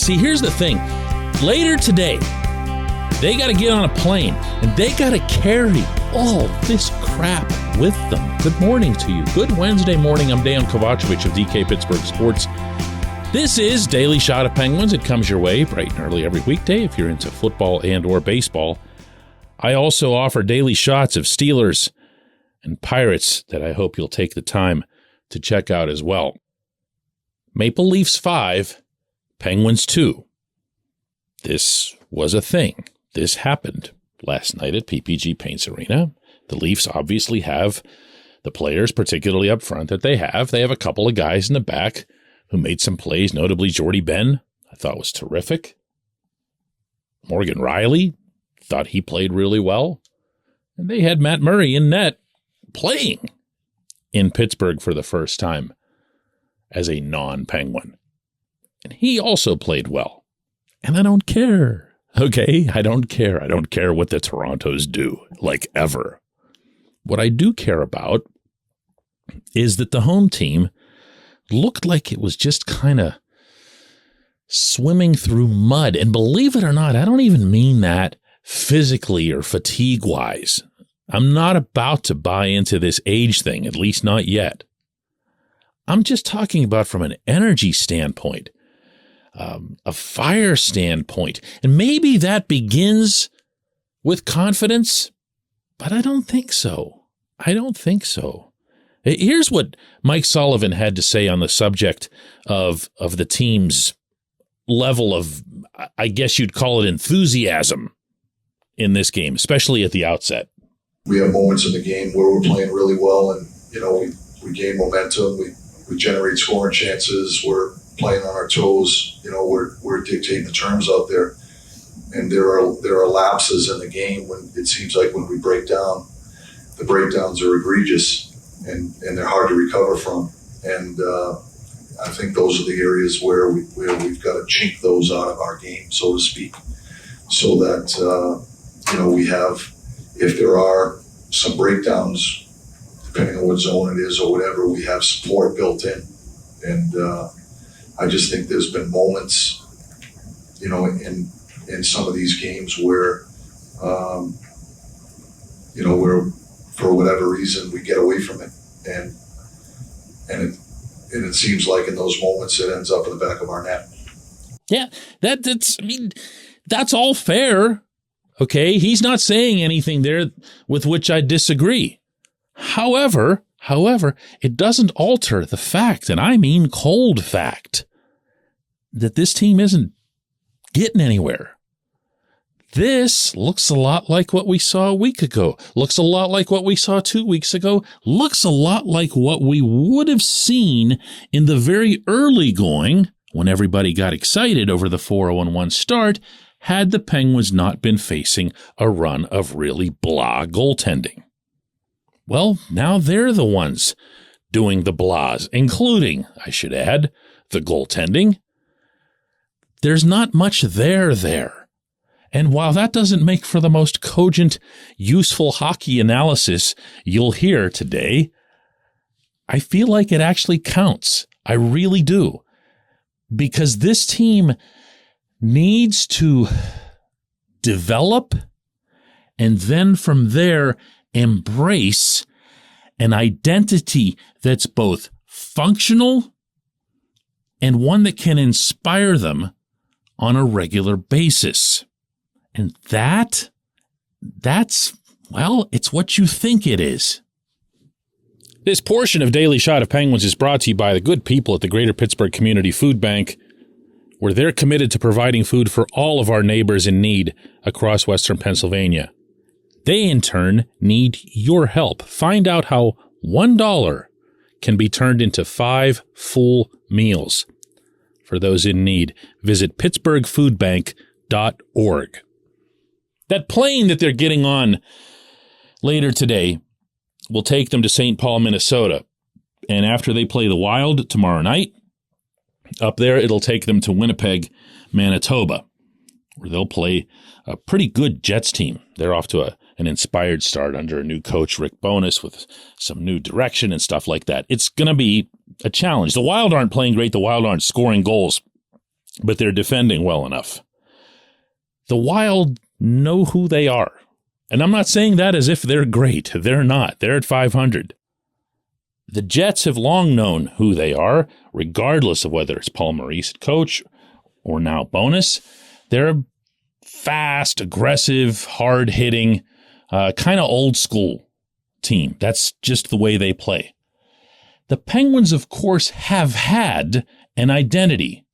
See, here's the thing. Later today, they got to get on a plane, and they got to carry all this crap with them. Good morning to you. Good Wednesday morning. I'm Dejan Kovacevic of DK Pittsburgh Sports. This is Daily Shot of Penguins. It comes your way bright and early every weekday if you're into football and or baseball. I also offer daily shots of Steelers and Pirates that I hope you'll take the time to check out as well. Maple Leafs 5, Penguins 2. This was a thing. This happened last night at PPG Paints Arena. The Leafs obviously have the players, particularly up front, that they have. They have a couple of guys in the back who made some plays, notably Jordy Ben, I thought was terrific. Morgan Riley, thought he played really well. And they had Matt Murray in net playing in Pittsburgh for the first time as a non-Penguin. And he also played well. And I don't care. Okay, I don't care. I don't care what the Torontos do, like ever. What I do care about is that the home team looked like it was just kind of swimming through mud. And believe it or not, I don't even mean that physically or fatigue-wise. I'm not about to buy into this age thing, at least not yet. I'm just talking about from an energy standpoint, a fire standpoint. And maybe that begins with confidence, but I don't think so. I don't think so. Here's what Mike Sullivan had to say on the subject of the team's level of, I guess you'd call it enthusiasm in this game, especially at the outset. We have moments in the game where we're playing really well and, we gain momentum. We generate scoring chances. We're playing on our toes. We're dictating the terms out there. And there are lapses in the game when it seems like when we break down, the breakdowns are egregious. And they're hard to recover from. And I think those are the areas where we've got to chink those out of our game, so to speak, so that, we have, if there are some breakdowns, depending on what zone it is or whatever, we have support built in. And I just think there's been moments, in some of these games where, where for whatever reason we get away from it. And it seems like in those moments it ends up in the back of our net. Yeah, that's all fair. Okay, he's not saying anything there with which I disagree. However, it doesn't alter the fact, and I mean cold fact, that this team isn't getting anywhere. This looks a lot like what we saw a week ago, looks a lot like what we saw 2 weeks ago, looks a lot like what we would have seen in the very early going when everybody got excited over the 4-0-1 start had the Penguins not been facing a run of really blah goaltending. Well, now they're the ones doing the blahs, including, I should add, the goaltending. There's not much there. And while that doesn't make for the most cogent, useful hockey analysis you'll hear today, I feel like it actually counts. I really do. Because this team needs to develop and then from there embrace an identity that's both functional and one that can inspire them on a regular basis. And that's, it's what you think it is. This portion of Daily Shot of Penguins is brought to you by the good people at the Greater Pittsburgh Community Food Bank, where they're committed to providing food for all of our neighbors in need across Western Pennsylvania. They, in turn, need your help. Find out how $1 can be turned into 5 full meals for those in need. Visit pittsburghfoodbank.org. That plane that they're getting on later today will take them to St. Paul, Minnesota. And after they play the Wild tomorrow night, up there it'll take them to Winnipeg, Manitoba, where they'll play a pretty good Jets team. They're off to an inspired start under a new coach, Rick Bowness, with some new direction and stuff like that. It's going to be a challenge. The Wild aren't playing great. The Wild aren't scoring goals. but they're defending well enough. The Wild know who they are. And I'm not saying that as if they're great. They're not. They're at 500. The Jets have long known who they are, regardless of whether it's Paul Maurice at coach or now Bonus. They're a fast, aggressive, hard-hitting, kind of old-school team. That's just the way they play. The Penguins, of course, have had an identity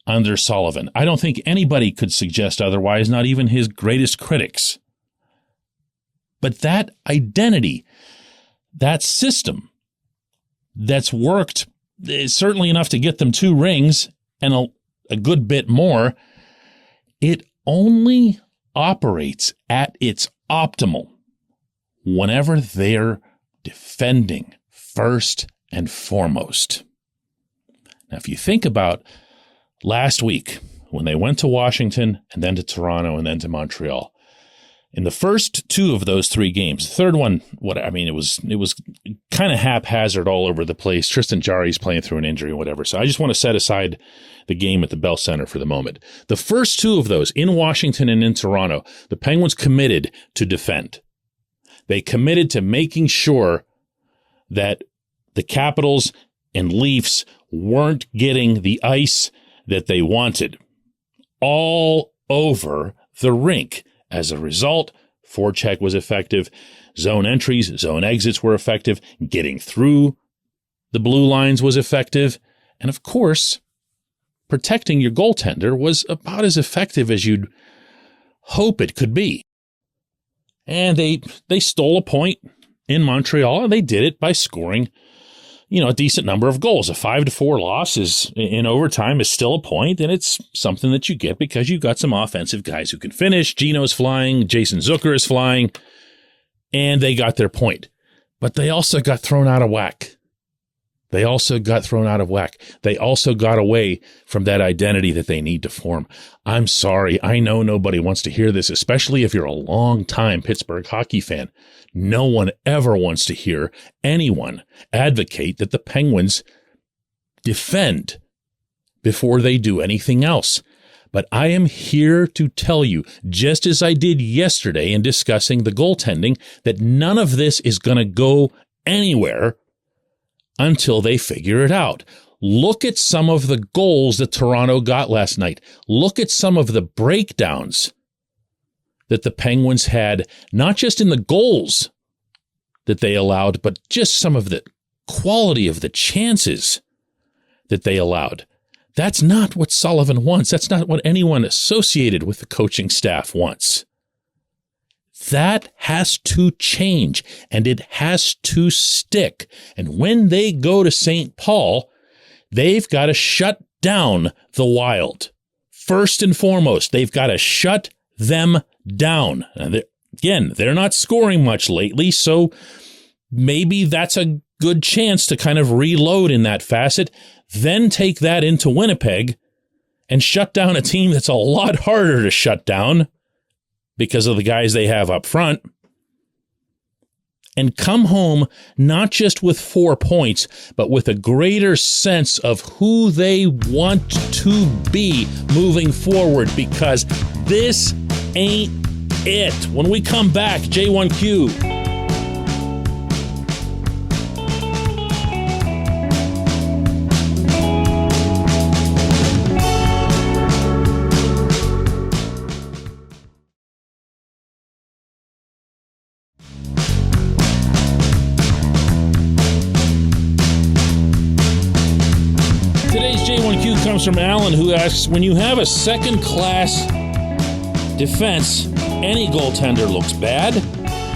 under Sullivan. I don't think anybody could suggest otherwise, not even his greatest critics. But that identity, that system that's worked certainly enough to get them 2 rings and a good bit more, it only operates at its optimal whenever they're defending first and foremost. Now, if you think about last week when they went to Washington and then to Toronto and then to Montreal, in the first 2 of those 3 games, the third one, it was kind of haphazard all over the place. Tristan Jarry's playing through an injury or whatever. So I just want to set aside the game at the Bell Center for the moment. The first 2 of those, in Washington and in Toronto, the Penguins committed to defend. They committed to making sure that the Capitals and Leafs weren't getting the ice that they wanted all over the rink. As a result, forecheck was effective, zone entries, zone exits were effective, getting through the blue lines was effective, and of course, protecting your goaltender was about as effective as you'd hope it could be. And they stole a point in Montreal, and they did it by scoring, a decent number of goals. A 5-4 loss in overtime is still a point, and it's something that you get because you've got some offensive guys who can finish. Gino's flying, Jason Zucker is flying, and they got their point. But they also got thrown out of whack. They also got away from that identity that they need to form. I'm sorry. I know nobody wants to hear this, especially if you're a long-time Pittsburgh hockey fan. No one ever wants to hear anyone advocate that the Penguins defend before they do anything else. But I am here to tell you, just as I did yesterday in discussing the goaltending, that none of this is going to go anywhere until they figure it out. Look at some of the goals that Toronto got last night. Look at some of the breakdowns that the Penguins had, not just in the goals that they allowed, but just some of the quality of the chances that they allowed. That's not what Sullivan wants. That's not what anyone associated with the coaching staff wants. That has to change, and it has to stick. And when they go to St. Paul, they've got to shut down the Wild. First and foremost, they've got to shut them down. Again, they're not scoring much lately, so maybe that's a good chance to kind of reload in that facet, then take that into Winnipeg and shut down a team that's a lot harder to shut down because of the guys they have up front, and come home not just with 4 points, but with a greater sense of who they want to be moving forward, because this ain't it. When we come back, J1Q. Comes from Alan, who asks, when you have a second-class defense, any goaltender looks bad.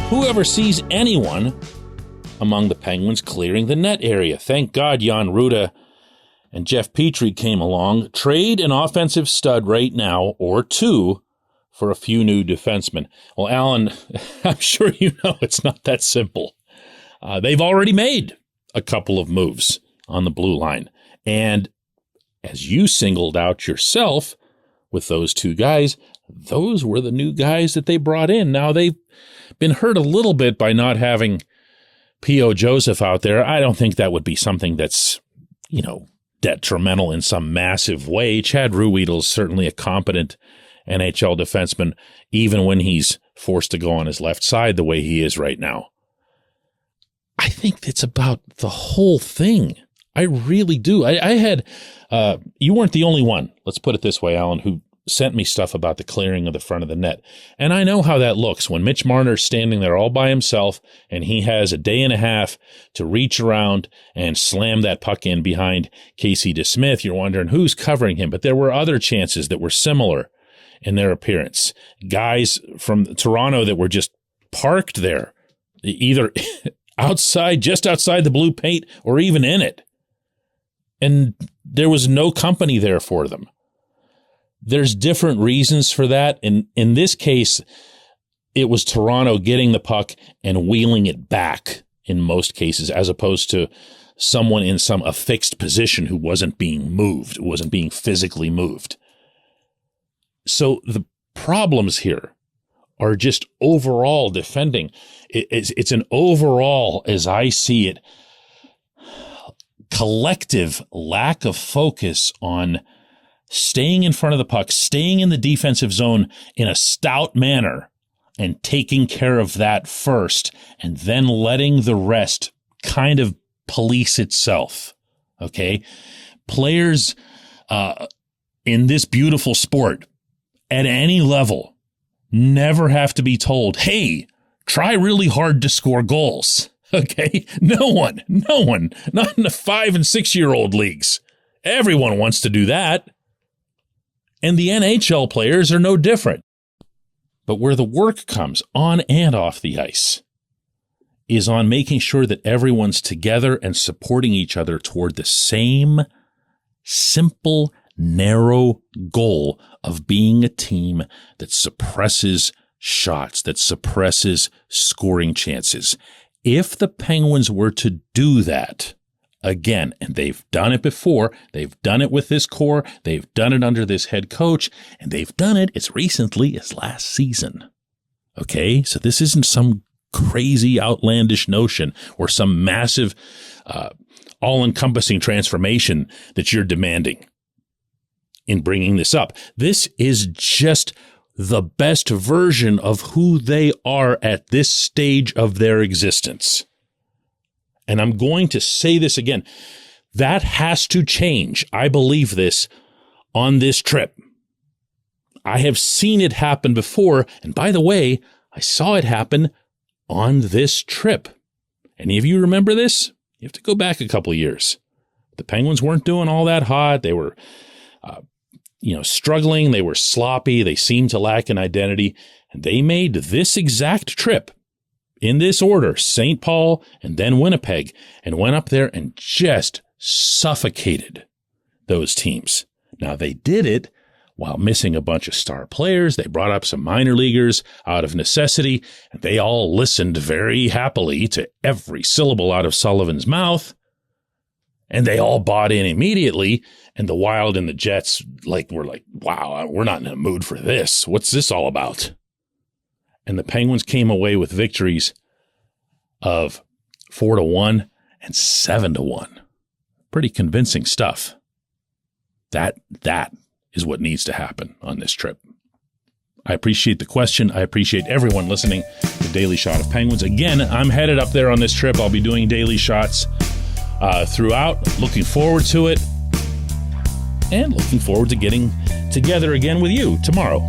Whoever sees anyone among the Penguins clearing the net area? Thank God Jan Ruda and Jeff Petrie came along. Trade an offensive stud right now, or 2, for a few new defensemen. Well, Alan, I'm sure you know it's not that simple. They've already made a couple of moves on the blue line, and as you singled out yourself with those 2 guys, those were the new guys that they brought in. Now, they've been hurt a little bit by not having P.O. Joseph out there. I don't think that would be something that's, detrimental in some massive way. Chad Ruhwedel is certainly a competent NHL defenseman, even when he's forced to go on his left side the way he is right now. I think it's about the whole thing. I really do. I had, you weren't the only one, let's put it this way, Alan, who sent me stuff about the clearing of the front of the net. And I know how that looks when Mitch Marner's standing there all by himself and he has a day and a half to reach around and slam that puck in behind Casey DeSmith. You're wondering who's covering him, but there were other chances that were similar in their appearance. Guys from Toronto that were just parked there, either outside, just outside the blue paint or even in it. And there was no company there for them. There's different reasons for that. In this case, it was Toronto getting the puck and wheeling it back in most cases, as opposed to someone in some affixed position who wasn't being moved, wasn't being physically moved. So the problems here are just overall defending. It's an overall, as I see it, collective lack of focus on staying in front of the puck, staying in the defensive zone in a stout manner and taking care of that first, and then letting the rest kind of police itself. Okay? Players in this beautiful sport at any level never have to be told, hey, try really hard to score goals. Okay? No one, not in the 5 and 6 year old leagues. Everyone wants to do that. And the NHL players are no different. But where the work comes on and off the ice is on making sure that everyone's together and supporting each other toward the same simple, narrow goal of being a team that suppresses shots, that suppresses scoring chances. If the Penguins were to do that, again, and they've done it before, they've done it with this core, they've done it under this head coach, and they've done it as recently as last season. Okay? So this isn't some crazy, outlandish notion or some massive, all-encompassing transformation that you're demanding in bringing this up. This is just the best version of who they are at this stage of their existence. And I'm going to say this again. That has to change. I believe this on this trip. I have seen it happen before. And by the way, I saw it happen on this trip. Any of you remember this? You have to go back a couple of years. The Penguins weren't doing all that hot. They were, struggling. They were sloppy. They seemed to lack an identity. And they made this exact trip in this order, St. Paul and then Winnipeg, and went up there and just suffocated those teams. Now, they did it while missing a bunch of star players. They brought up some minor leaguers out of necessity, and they all listened very happily to every syllable out of Sullivan's mouth, and they all bought in immediately, and the Wild and the Jets were like, wow, we're not in a mood for this. What's this all about? And the Penguins came away with victories of 4-1 and 7-1. Pretty convincing stuff. That is what needs to happen on this trip. I appreciate the question. I appreciate everyone listening to Daily Shot of Penguins. Again, I'm headed up there on this trip. I'll be doing daily shots throughout. Looking forward to it. And looking forward to getting together again with you tomorrow.